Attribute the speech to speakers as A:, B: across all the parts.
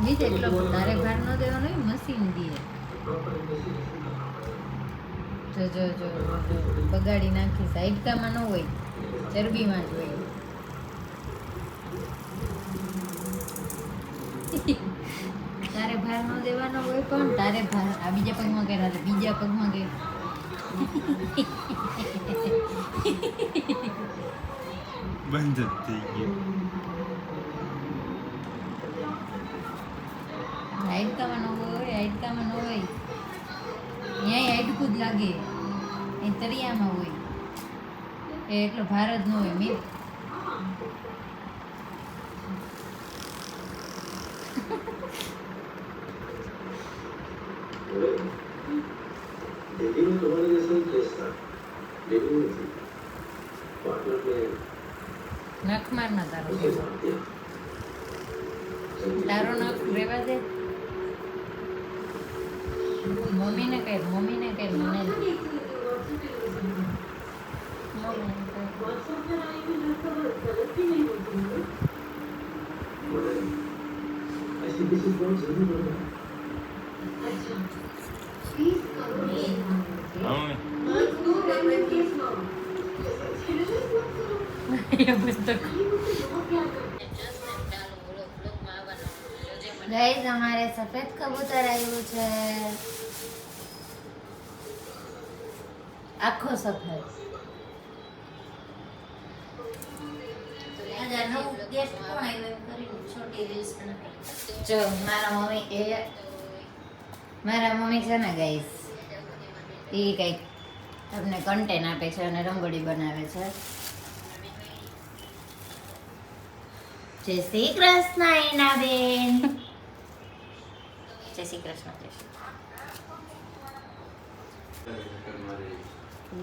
A: નીચે એટલો તારે ભાર ન દેવાનો હોય, મશીન દે. જો જો જો બગાડી નાખી. સાઈડકામાં ન હોય, ચરબીમાં જ હોય. તારે ભાર ન દેવાનો હોય, પણ તારે ભાર આ બીજા પગમાં કે બીજા પગમાં કે
B: બંધ જ થઈ ગયું.
A: હાઈડકામાં ન હોય, હાઈડકામાં ન હોય. ન્યાય હાઈડકું જ લાગે, એ તળિયામાં હોય. એ એટલો ભાર જ ન હોય. મેં
C: दिल्ली में तुम्हारे जैसा ही केस था, लेकिन पार्टनर ने
A: નખ માર ના તારો
C: उसे मार दिया।
A: તારો નખ રેવા દે. મમ્મીને કહે, મમ્મીને કહે, મને મમ્મીને કહે.
C: ऐसी किसी को जरूर होगा।
A: ગાઈસ અમારે સફેદ કબૂતર આવ્યું છે, આખો સફેદ. જો મારા મમ્મી છે ને ગાઈસ, એ કંઈક તમને કન્ટેન્ટ આપે છે અને રંગોળી બનાવે છે. જય શ્રી કૃષ્ણ એના બેન. જય શ્રી કૃષ્ણ.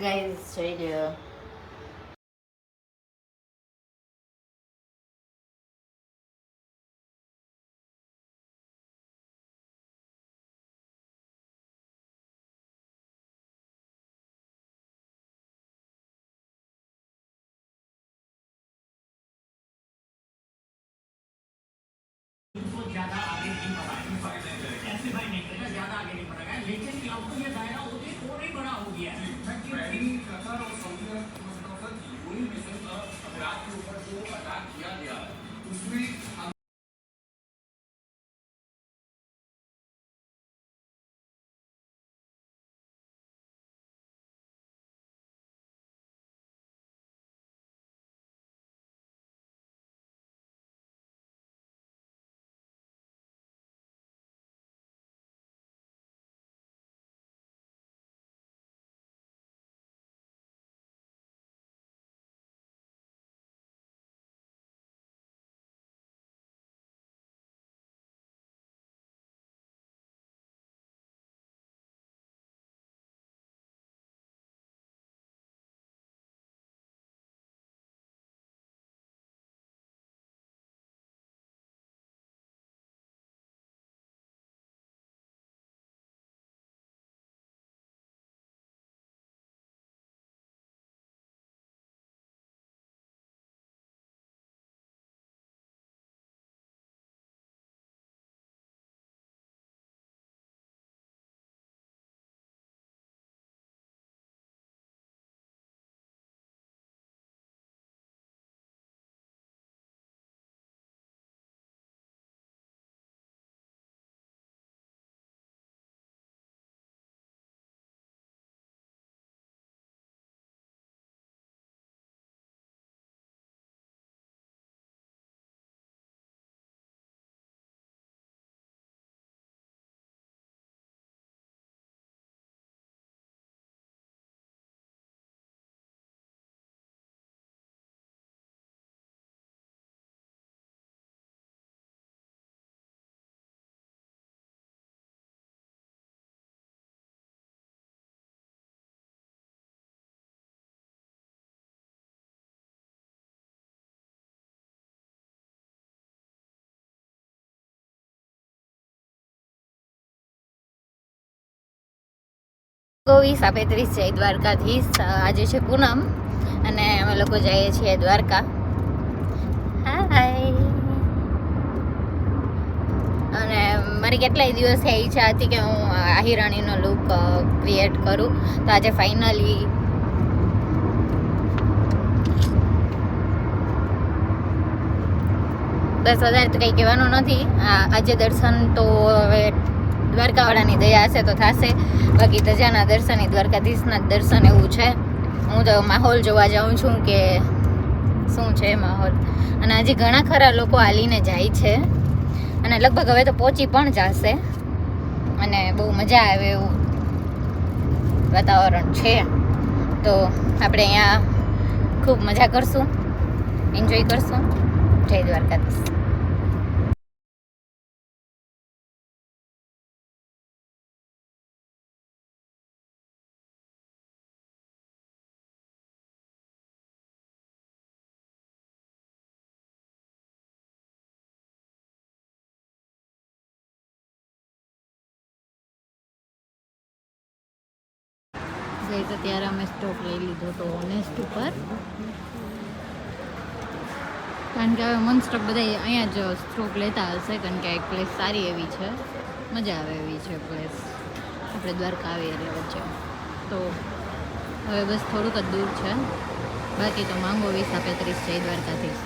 A: ગાઈસ જોઈ લો.
D: ज्यादा आगे नहीं बढ़ा है, ऐसे भाई नहीं करेगा, ज्यादा आगे नहीं बढ़ा है, लेकिन अब तो ये दायरा होते और ही बड़ा हो गया है। कतर और सऊदी यूएई मिशन अमीरात के ऊपर जो अटैक किया गया उसमें
A: 35 જય દ્વારકાધીશ. આજે છે પૂનમ અને અમે લોકો જઈએ છીએ દ્વારકા. હાય. અને મારી કેટલાય દિવસથી ઈચ્છા હતી કે હું આહિરાણીનો લુક ક્રિએટ કરું, તો આજે ફાઇનલી બસ વધારે તો કંઈ કહેવાનું નથી. આજે દર્શન તો હવે દ્વારકાવાળાની દયા હશે તો થશે, બાકી ધજાના દર્શન, દ્વારકાધીશના દર્શન એવું છે. હું તો માહોલ જોવા જાઉં છું કે શું છે માહોલ. અને હજી ઘણા ખરા લોકો હાલીને જાય છે અને લગભગ હવે તો પહોંચી પણ જશે અને બહુ મજા આવે એવું વાતાવરણ છે. તો આપણે અહીંયા ખૂબ મજા કરશું, એન્જોય કરશું. જય દ્વારકાધીશ. તો ત્યારે અમે સ્ટોપ લઈ લીધો હતો ઓનેસ્ટ ઉપર, કારણ કે હવે મોનસ્ટોપ બધા અહીંયા જ સ્ટોપ લેતા હશે, કારણ કે એક પ્લેસ સારી એવી છે, મજા આવે એવી છે પ્લેસ. આપણે દ્વારકા આવીએ એટલે વચ્ચે તો હવે બસ થોડુંક જ દૂર છે, બાકી તો માંગો 20-35 છે દ્વારકાથી.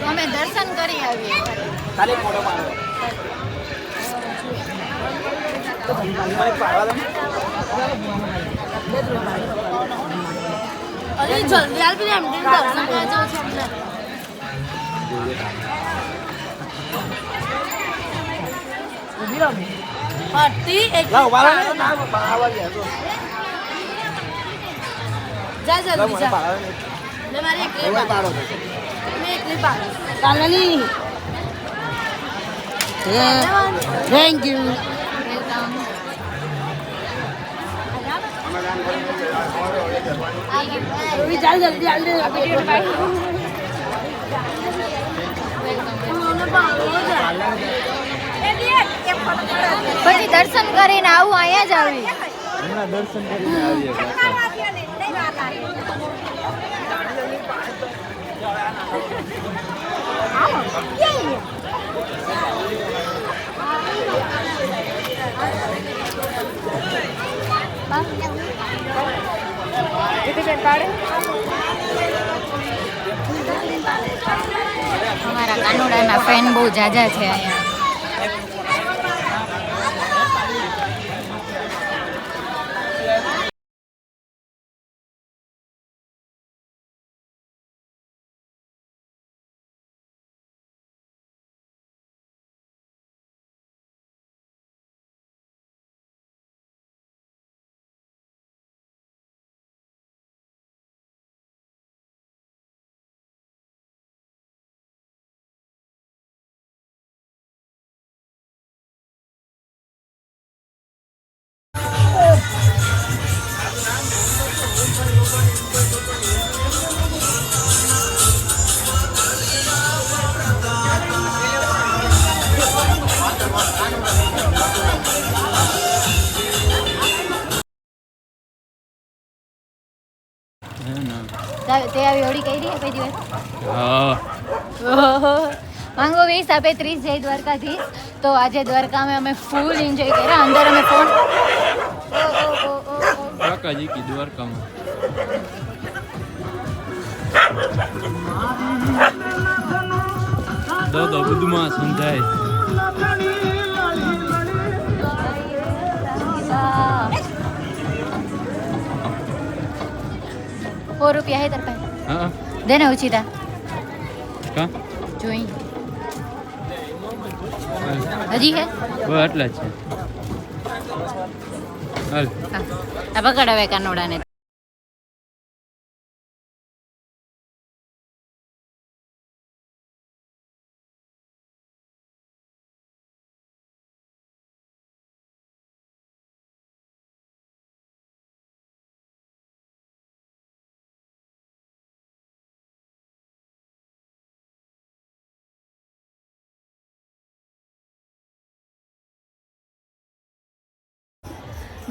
A: અમે દર્શન કરી આવીએ. જલ્દી આપી એમ દર્શન કરવા જાઉં છું. Thank you. પછી દર્શન કરીને આવું, અહીંયા જ આવી
B: દર્શન કરીને આવીએ.
A: અમારા કાનુડાના ફેન બહુ જાજા છે અહીંયા. તે આવી હોળી કઈ રહી કઈ દિવસ? માંગો 20-35 જય દ્વારકાધીશ. તો આજે દ્વારકામાં અમે ફૂલ એન્જોય કર્યા. અંદર અમે ફોન
B: કાકાજી કી દ્વારકામાં દો બધુંમાં સમજાય.
A: ₹100 હે તાર પાસે?
B: હા
A: દે ને ઉચિતા
B: કા
A: જોઈ હજી હે
B: બસ આટલા જ છે. હાલ
A: હા આ પકડ હવે કાનોડાને.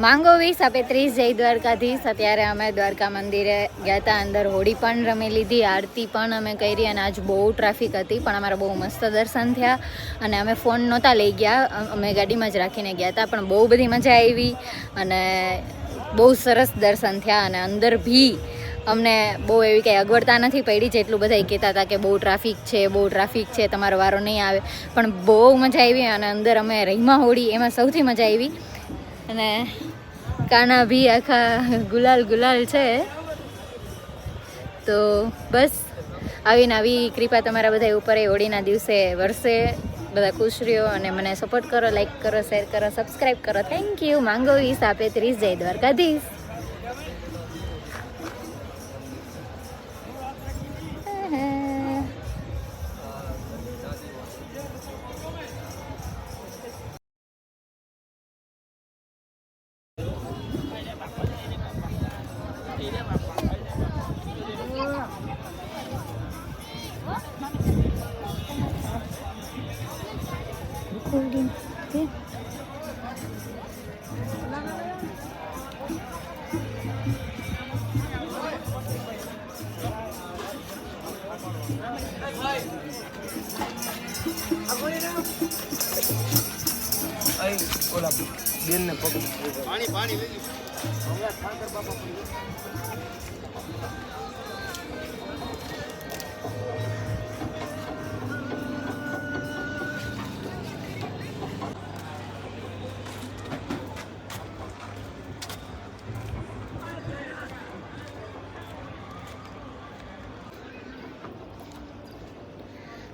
A: માંગો 20 આપે 30 જય દ્વારકાધીશ. અત્યારે અમે દ્વારકા મંદિરે ગયા હતા, અંદર હોળી પણ રમી લીધી, આરતી પણ અમે કરી અને આજ બહુ ટ્રાફિક હતી પણ અમારા બહુ મસ્ત દર્શન થયા. અને અમે ફોન નહોતા લઈ ગયા, અમે ગાડીમાં જ રાખીને ગયા હતા પણ બહુ બધી મજા આવી અને બહુ સરસ દર્શન થયા. અને અંદર ભી અમને બહુ એવી કંઈ અગવડતા નથી પડી, જેટલું બધા કહેતા હતા કે બહુ ટ્રાફિક છે તમારો વારો નહીં આવે, પણ બહુ મજા આવી. અને અંદર અમે રહીમાં હોળી એમાં સૌથી મજા આવી. અને કાના ભી આખા ગુલાલ છે. તો બસ આવી કૃપા તમારા બધા ઉપર હોળીના દિવસે વરસે. બધા ખુશ રહ્યો અને મને સપોર્ટ કરો, લાઈક કરો, શેર કરો, સબસ્ક્રાઈબ કરો. Thank you. માંગો 20 આપે 30 જય દ્વારકાધીશ.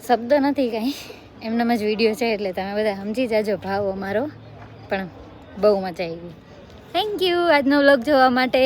A: શબ્દ નથી કાંઈ, એમનામાં જ વિડીયો છે એટલે તમે બધા સમજી જાજો ભાવ અમારો. પણ બહુ મજા આવી. થેન્ક યુ આજનો વ્લોગ જોવા માટે.